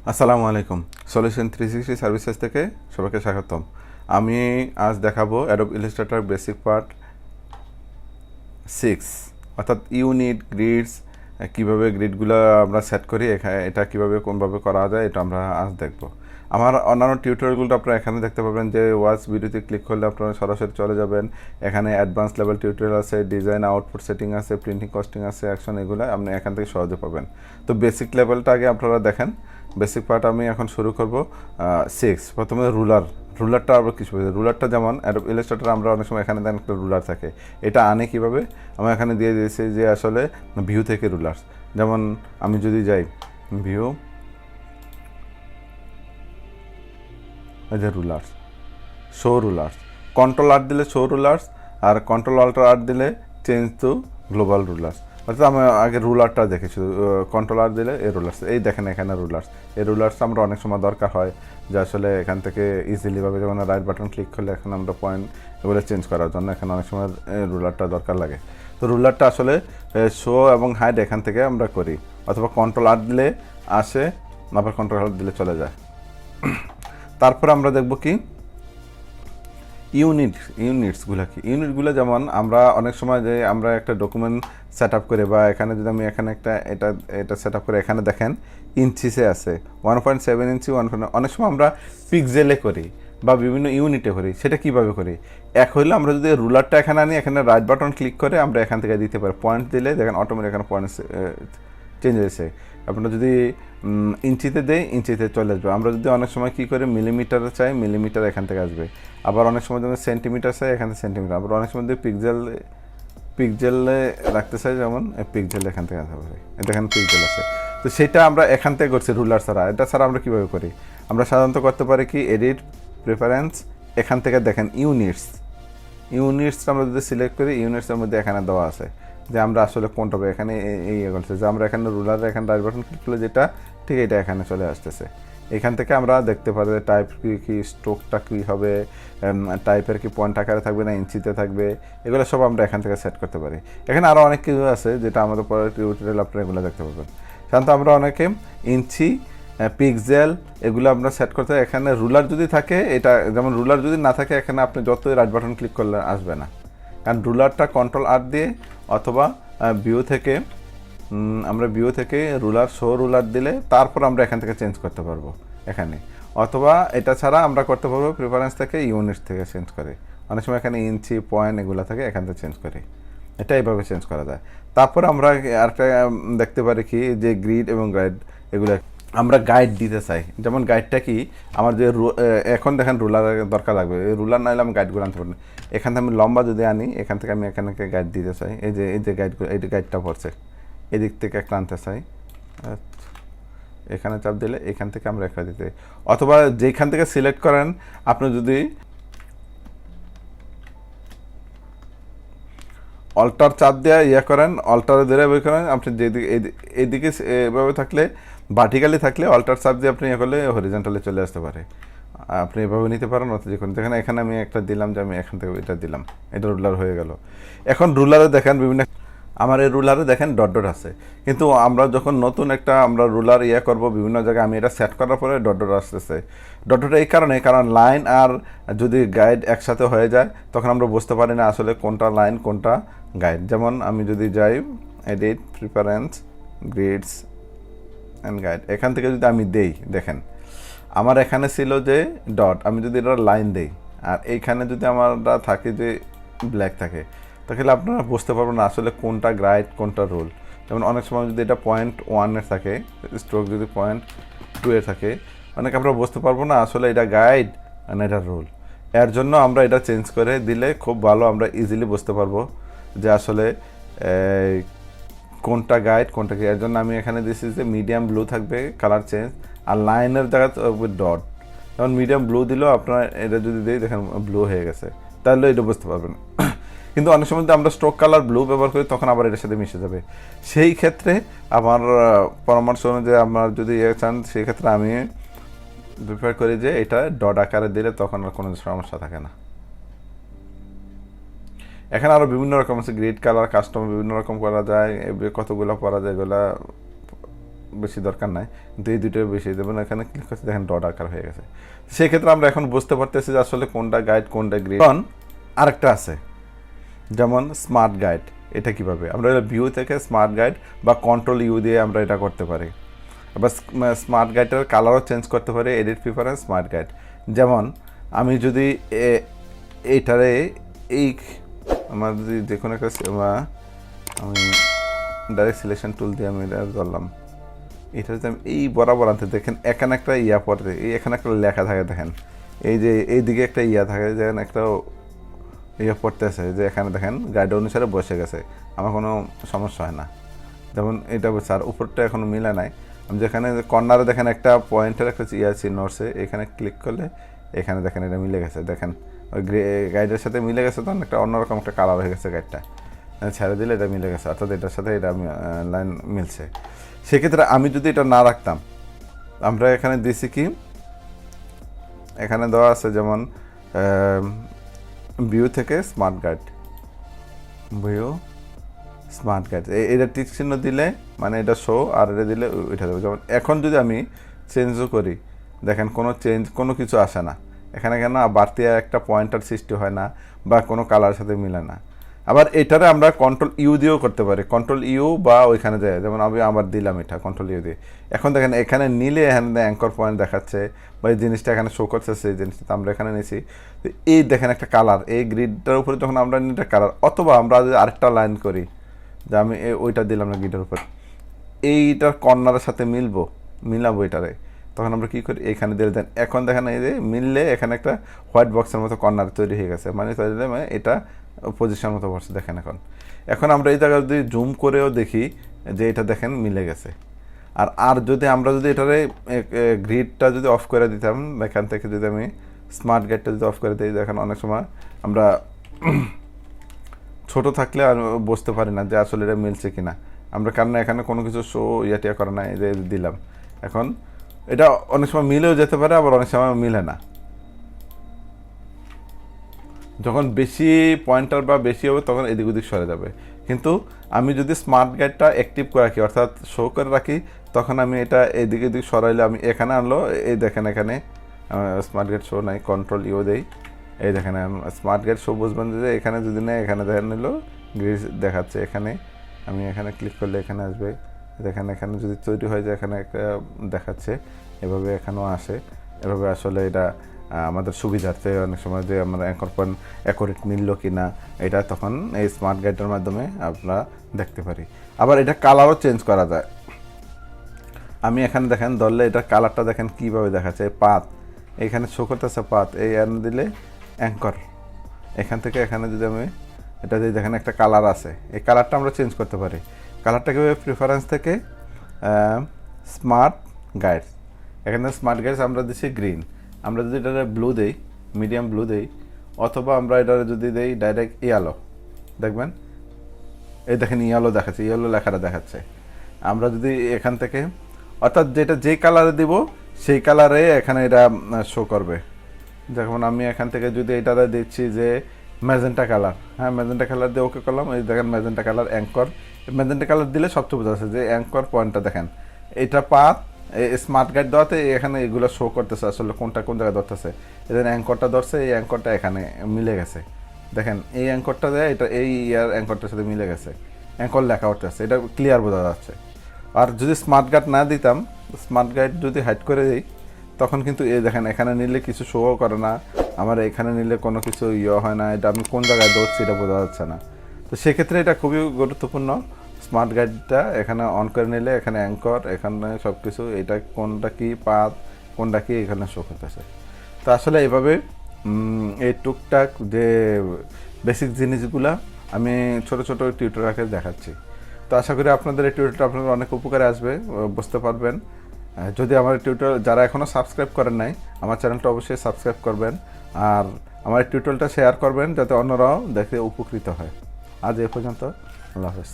আসসালামু আলাইকুম। Solution 360 services থেকে সবাইকে স্বাগতম। আমি আজ দেখাবো অ্যাডোব ইলাস্ট্রেটর বেসিক পার্ট 6, অর্থাৎ ইউনিট গ্রিডস, কীভাবে গ্রিডগুলো আমরা সেট করি, এটা কীভাবে কোনভাবে করা যায় এটা আমরা আজ দেখব। আমার অন্যান্য টিউটোরিয়ালগুলো আপনারা এখানে দেখতে পাবেন, যে ওয়াচ ভিডিওতে ক্লিক করলে আপনারা সরাসরি চলে যাবেন। এখানে অ্যাডভান্স লেভেল টিউটোরিয়াল আছে, ডিজাইন আউটপুট সেটিং আছে, প্রিন্টিং কস্টিং আছে, অ্যাকশন, এগুলো আপনি এখান থেকে সহজে পাবেন। তো বেসিক লেভেলটা আগে আপনারা দেখেন। বেসিক পার্ট আমি এখন শুরু করব। 6, প্রথমে রুলারটা আবার কিছু, রুলারটা যেমন অ্যাডোব ইলাস্ট্রেটর আমরা অনেক সময় এখানে দেন একটা রুলার থাকে, এটা আনে কীভাবে, আমরা এখানে দিয়ে দিয়েছি যে আসলে ভিউ থেকে রুলার্স। যেমন আমি যদি যাই ভিউ, এই যে rulers, show rulers, control art দিলে শো রুলার্স, আর কন্ট্রোল অল্টার আর্ট দিলে চেঞ্জ টু গ্লোবাল রুলার্স। অর্থাৎ আমি আগে রুলারটা দেখেছি, কন্ট্রোল আর্ট দিলে এই রুলার্স, এই দেখেন এখানে রুলার্স। এই রুলার্স আমরা অনেক সময় দরকার হয়, যে আসলে এখান থেকে ইজিলিভাবে যখন রাইট বাটন ক্লিক করলে এখন আমরা পয়েন্ট এগুলো চেঞ্জ করার জন্য এখানে অনেক সময় রুলারটা দরকার লাগে। তো রুলারটা আসলে শো এবং হাইড এখান থেকে আমরা করি, অথবা কন্ট্রোল আর্ট দিলে আসে, আবার কন্ট্রোল আর্ট দিলে চলে যায়। তারপর আমরা দেখব কি ইউনিটসগুলো কি। ইউনিটগুলো যেমন আমরা অনেক সময় যে আমরা একটা ডকুমেন্ট সেট আপ করে, বা এখানে যদি আমি এখানে একটা এটা সেট আপ করে, এখানে দেখেন ইঞ্চিসে আছে 1.7 ইঞ্চি, অনেক সময় আমরা পিক্সেলে করি বা বিভিন্ন ইউনিটে করি। সেটা কীভাবে করি? এক হইলে আমরা যদি রুলারটা এখানে আনি, এখানে রাইট বাটন ক্লিক করে আমরা এখান থেকে দিতে পারি, পয়েন্ট দিলে দেখেন অটোমেটিক এখানে পয়েন্ট চেঞ্জ হয়েছে। আপনারা যদি ইঞ্চিতে দেয়, ইঞ্চিতে চলে আসবে। আমরা যদি অনেক সময় কী করে মিলিমিটারে চাই, মিলিমিটার এখান থেকে আসবে। আবার অনেক সময় যেমন সেন্টিমিটার চাই, এখানে সেন্টিমিটার। আবার অনেক সময় যদি পিক্সেলে রাখতে চাই, যেমন পিক্সেল এখান থেকে আসতে পারে, এটা এখানে পিক্সেল আছে। তো সেটা আমরা এখান থেকে করছি রুলার ছাড়া। এটা ছাড়া আমরা কীভাবে করি? আমরা সাধারণত করতে পারি কি, এডিট, প্রেফারেন্স, এখান থেকে দেখেন ইউনিটস আমরা যদি সিলেক্ট করি, ইউনিটসের মধ্যে এখানে দেওয়া আছে যে আমরা আসলে কোনটা পাবো। এখানে এই করছে যে আমরা এখানে রুলারে এখানে রাইট বাটন ক্লিক করলে যেটা ঠিক এটা এখানে চলে আসতেছে। এখান থেকে আমরা দেখতে পারি টাইপ কী, স্ট্রোকটা কী হবে, টাইপের কি পয়েন্ট আকারে থাকবে না ইঞ্চিতে থাকবে, এগুলো সব আমরা এখান থেকে সেট করতে পারি। এখানে আরও অনেক কিছু আছে যেটা আমাদের পরে টিউটোরিয়াল আপনারা এগুলো দেখতে পাবেন। সাধারণত আমরা অনেকে ইঞ্চি, পিক্সেল এগুলো আমরা সেট করতে। এখানে রুলার যদি থাকে, এটা যেমন রুলার যদি না থাকে, এখানে আপনি যতই রাইট বাটন ক্লিক করলে আসবে না, কারণ রুলারটা কন্ট্রোল আর্ট দিয়ে অথবা আমরা ভিউ থেকে রুলার শো রুলার দিলে তারপর আমরা এখান থেকে চেঞ্জ করতে পারবো এখানে, অথবা এটা ছাড়া আমরা করতে পারবো প্রেফারেন্স থেকে, ইউনিটস থেকে চেঞ্জ করে। অনেক সময় এখানে ইঞ্চি, পয়েন্ট এগুলো থাকে, এখান থেকে চেঞ্জ করি। এটা এইভাবে চেঞ্জ করা যায়। তারপর আমরা আরেকটা দেখতে পারি কি, যে গ্রিড এবং গাইড, এগুলো আমরা গাইড দিতে চাই। যেমন গাইডটা কি, আমার যে এখন দেখেন রুলারের দরকার লাগবে, এই রুলার নাইলে আমি গাইডগুলো আনতে পারি না। এখান থেকে আমি লম্বা যদি আনি, এখান থেকে আমি এখানে গাইড দিতে চাই, এই যে গাইডগুলো, এই গাইডটা পড়ছে, এদিক থেকে একটা আনতে চাই, এখানে চাপ দিলে এখান থেকে আমরা একটা দিতে, অথবা যেখান থেকে সিলেক্ট করেন আপনি যদি অল্টার চাপ দেওয়া করেন, অল্টারে ধরে বই করেন, আপনি যেদিকে এইদিকে এভাবে থাকলে, ভার্টিক্যালি থাকলে অল্টার চাপ দিয়ে আপনি করলে হরিজন্টালে চলে আসতে পারে। আপনি এভাবে নিতে পারেন, অত যে কোনো, দেখেন এখানে আমি একটা দিলাম, যে আমি এখান থেকে এটা দিলাম, এটা রুলার হয়ে গেল। এখন রুলারে দেখেন বিভিন্ন, আমার এই রুলারে দেখেন ডট ডট আছে, কিন্তু আমরা যখন নতুন একটা আমরা রুলার করব বিভিন্ন জায়গায়, আমি এটা সেট করার পরে ডট ডট আসতেছে। ডট ডট এই কারণ লাইন আর যদি গাইড একসাথে হয়ে যায়, তখন আমরা বুঝতে পারি না আসলে কোনটা লাইন কোনটা গাইড। যেমন আমি যদি যাই edit, preference, greets and guide, এখান থেকে যদি আমি দেই, দেখেন আমার এখানে ছিল যে ডট, আমি যদি এটা লাইন দেই, আর এইখানে যদি আমার থাকে যে ব্ল্যাক থাকে, তাহলে আপনারা বুঝতে পারবেন না আসলে কোনটা গাইড কোনটা রুল। যেমন অনেক সময় যদি এটা 0.1 থাকে, স্ট্রোক যদি 0.2 থাকে, অনেক আমরা বুঝতে পারবো না আসলে এটা গাইড না এটা রুল। এর জন্য আমরা এটা চেঞ্জ করে দিলে খুব ভালো, আমরা ইজিলি বুঝতে পারবো যে আসলে কোনটা গাইড কোনটা কি। এর জন্য আমি এখানে দিচ্ছি যে মিডিয়াম ব্লু থাকবে কালার চেঞ্জ, আর লাইনের জায়গা ডট, যেমন মিডিয়াম ব্লু দিলেও আপনার এটা যদি দিই, দেখেন ব্লু হয়ে গেছে, তাহলে এটা বুঝতে পারবেন। কিন্তু অনেক সময় যদি আমরা স্ট্রোক কালার ব্লু ব্যবহার করি, তখন আবার এটার সাথে মিশে যাবে। সেই ক্ষেত্রে আমার পরামর্শ অনুযায়ী আপনার যদি চান, সেই ক্ষেত্রে আমি প্রিফার করি যে এটা ডট আকারে দিলে তখন আর কোনো সমস্যা থাকে না। এখানে আরও বিভিন্ন রকম আছে, গ্রিড কালার কাস্টম বিভিন্ন রকম করা যায়, কতগুলো করা যায়, এগুলো বেশি দরকার নাই, কিন্তু এই দুটোর বেশি, যেমন এখানে ক্লিক করতে দেখেন ডট আকার হয়ে গেছে। সেক্ষেত্রে আমরা এখন বুঝতে পারতেছি যে আসলে কোনটা গাইড কোনটা গ্রিড। আরেকটা আছে যেমন স্মার্ট গাইড, এটা কিভাবে আমরা ভিউ থেকে স্মার্ট গাইড বা কন্ট্রোল ইউ দিয়ে আমরা এটা করতে পারি। আবার স্মার্ট গাইডের কালারও চেঞ্জ করতে পারি, এডিট প্রিফারেন্স স্মার্ট গাইড। যেমন আমি যদি এইটারে এই আমার যদি যে কোনো একটা আমি ডাইরেক্ট সিলেকশন টুল দিয়ে আমি এটা ধরলাম, এটা যদি আমি এই বরাবর আনতে দেখেন এখানে একটা ইয়া পড়ে, এখানে একটা লেখা থাকে দেখেন, এই যে এইদিকে একটা ইয়া থাকে যেখানে একটা ইয়ে পড়তেছে যে এখানে দেখেন গাইড অনুসারে বসে গেছে, আমার কোনো সমস্যা হয় না। যেমন এটা বলছে, আর উপরটা এখনও মিলে নাই। আমি যেখানে কর্নারে দেখেন একটা পয়েন্টের একটা ইয়া চিহ্ন উঠছে, এখানে ক্লিক করলে এখানে দেখেন এটা মিলে গেছে, দেখেন ওই গাইডের সাথে মিলে গেছে, তখন একটা অন্যরকম একটা কালার হয়ে গেছে গাইডটা, ছেড়ে দিলে এটা মিলে গেছে, অর্থাৎ এটার সাথে এটা লাইন মিলছে। সেক্ষেত্রে আমি যদি এটা না রাখতাম, আমরা এখানে দিছি কি, এখানে দেওয়া আছে যেমন ভিউ থেকে smart guide, view smart guide, এটা টিক চিহ্ন দিলে মানে এটা শো, আর এটা দিলে উঠে যাবে। যেমন এখন যদি আমি চেঞ্জও করি, দেখেন কোনো কিছু আসে না এখানে, কেন বাড়তি একটা পয়েন্টার সৃষ্টি হয় না বা কোনো কালারের সাথে মিলে না। আবার এটারে আমরা কন্ট্রোল ইউ দিয়েও করতে পারি, কন্ট্রোল ইউ বা ওইখানে যায়, যেমন আমি আবার দিলাম এটা কন্ট্রোল ইউ দিয়ে, এখন দেখেন এখানে নিলে এখানে অ্যাঙ্কর পয়েন্ট দেখাচ্ছে বা এই জিনিসটা এখানে শো করছে, সেই জিনিসটা আমরা এখানে নিয়েছি। এই দেখেন একটা কালার, এই গ্রিডটার উপরে যখন আমরা নিটা কালার, অথবা আমরা যদি আরেকটা লাইন করি যে আমি ওইটা দিলাম না গ্রিডের উপর, এইটার কর্নারের সাথে মিলাবো এটারে, তখন আমরা কী করি এখানে দিয়ে দেন, এখন দেখেন এই যে মিললে এখানে একটা হোয়াইট বক্সের মতো কর্নার তৈরি হয়ে গেছে, মানে এটা পজিশন মতো পড়ছে। দেখেন এখন আমরা এই জায়গায় যদি জুম করেও দেখি যে এটা দেখেন মিলে গেছে। আর যদি আমরা যদি এটারে গ্রিডটা যদি অফ করে দিতাম, এখান থেকে যদি আমি স্মার্ট গাইডটা যদি অফ করে দিই, দেখেন অনেক সময় আমরা ছোট থাকলে আর বুঝতে পারি না যে আসলে এটা মিলছে কিনা, আমরা কারণ এখানে কোনো কিছু শো ইয়াটিয়া করে না, এই যে দিলাম, এখন এটা অনেক সময় মিলেও যেতে পারে, আবার অনেক সময় মিলে না। যখন বেশি পয়েন্টার বা বেশি হবে তখন এদিক ওদিক সরে যাবে, কিন্তু আমি যদি স্মার্ট গাইডটা অ্যাক্টিভ করে রাখি অর্থাৎ শো করে রাখি, তখন আমি এটা এদিক এদিক সরাইলে আমি এখানে আনলো, এই দেখেন এখানে স্মার্ট গাইড শো নাই, কন্ট্রোল ইউ দেই, এই দেখেন স্মার্ট গাইড শো বুঝবেন যে এখানে যদি নেই, এখানে দেখেন নিলো গ্রিজ দেখাচ্ছে, এখানে আমি এখানে ক্লিক করলে এখানে আসবে, দেখেন এখানে যদি তৈরি হয় যে এখানে একটা দেখাচ্ছে, এভাবে এখানেও আসে, এভাবে আসলে এটা আমাদের সুবিধার্থে অনেক সময় যে আমরা অ্যাঙ্কর পয়েন্ট অ্যাকুরেট মিললো কি না, এটা তখন এই স্মার্ট গাইডের মাধ্যমে আমরা দেখতে পারি। আবার এটা কালারও চেঞ্জ করা যায়। আমি এখানে দেখেন ধরলে এটা কালারটা দেখেন কীভাবে দেখাচ্ছে, পাত এখানে শো করতেছে, পাত এই দিলে অ্যাঙ্কর, এখান থেকে এখানে যদি আমি এটা যদি দেখেন একটা কালার আছে, এই কালারটা আমরা চেঞ্জ করতে পারি। কালারটা কীভাবে, প্রিফারেন্স থেকে স্মার্ট গাইডস, এখানে স্মার্ট গাইডস আমরা দিচ্ছি গ্রিন, আমরা যদি এটা ব্লু দেই, মিডিয়াম ব্লু দেই, অথবা আমরা এটা যদি দেই ডাইরেক্ট ইয়ালো, দেখবেন এই দেখেন ইয়ালো দেখাচ্ছে, ইয়ালো লেখাটা দেখাচ্ছে। আমরা যদি এখান থেকে অর্থাৎ যেটা যে কালারে দিব সেই কালারে এখানে এটা শো করবে। যেমন আমি এখান থেকে যদি এটাতে দিচ্ছি যে ম্যাজেন্টা কালার, হ্যাঁ ম্যাজেন্টা কালার দিয়ে ওকে করলাম, এই দেখেন magenta colour anchor, magenta colour দিলে সবচেয়ে বোঝা যাচ্ছে যে অ্যাঙ্কর পয়েন্টটা দেখেন, এটা পাত স্মার্ট গাইড দেওয়াতে এখানে এগুলো শো করতেছে আসলে কোনটা কোন জায়গায় ধরতেছে, এদের অ্যাঙ্করটা ধরছে, এই অ্যাঙ্করটা এখানে মিলে গেছে, দেখেন এই অ্যাঙ্করটা দেয় এটা এই ইয়ার অ্যাঙ্করটার সাথে মিলে গেছে, অ্যাঙ্কর লেখা উঠতেছে, এটা ক্লিয়ার বোঝা যাচ্ছে। আর যদি স্মার্ট গাইড না দিতাম, স্মার্ট গাইড যদি হাইড করে দিই, তখন কিন্তু এই দেখেন এখানে নিলে কিছু শোও করে না, আমার এখানে নিলে কোনো কিছু হয় না, এটা আমি কোন জায়গায় দৌড়ছি এটা বোঝা যাচ্ছে না। তো সেক্ষেত্রে এটা খুবই গুরুত্বপূর্ণ, স্মার্ট গাইডটা এখানে অন করে নিলে এখানে অ্যাঙ্কর, এখানে সব কিছু, এটা কোনটা কি পাত কোনটা কি এখানে শো করতেছে। তো আসলে এইভাবে এই টুকটাক যে বেসিক জিনিসগুলা আমি ছোট ছোট টিউটোরিয়ালে দেখাচ্ছি। তো আশা করি আপনাদের এই টিউটোরিয়ালটা আপনাদের অনেক উপকারে আসবে, বুঝতে পারবেন। যদি আমার টিউটোরিয়াল যারা এখনও সাবস্ক্রাইব করেন নাই, আমার চ্যানেলটা অবশ্যই সাবস্ক্রাইব করবেন, আর আমার টিউটোরিয়ালটা শেয়ার করবেন যাতে অন্যরাও দেখে উপকৃত হয়। আজ এই পর্যন্ত, আল্লাহ হাফেজ।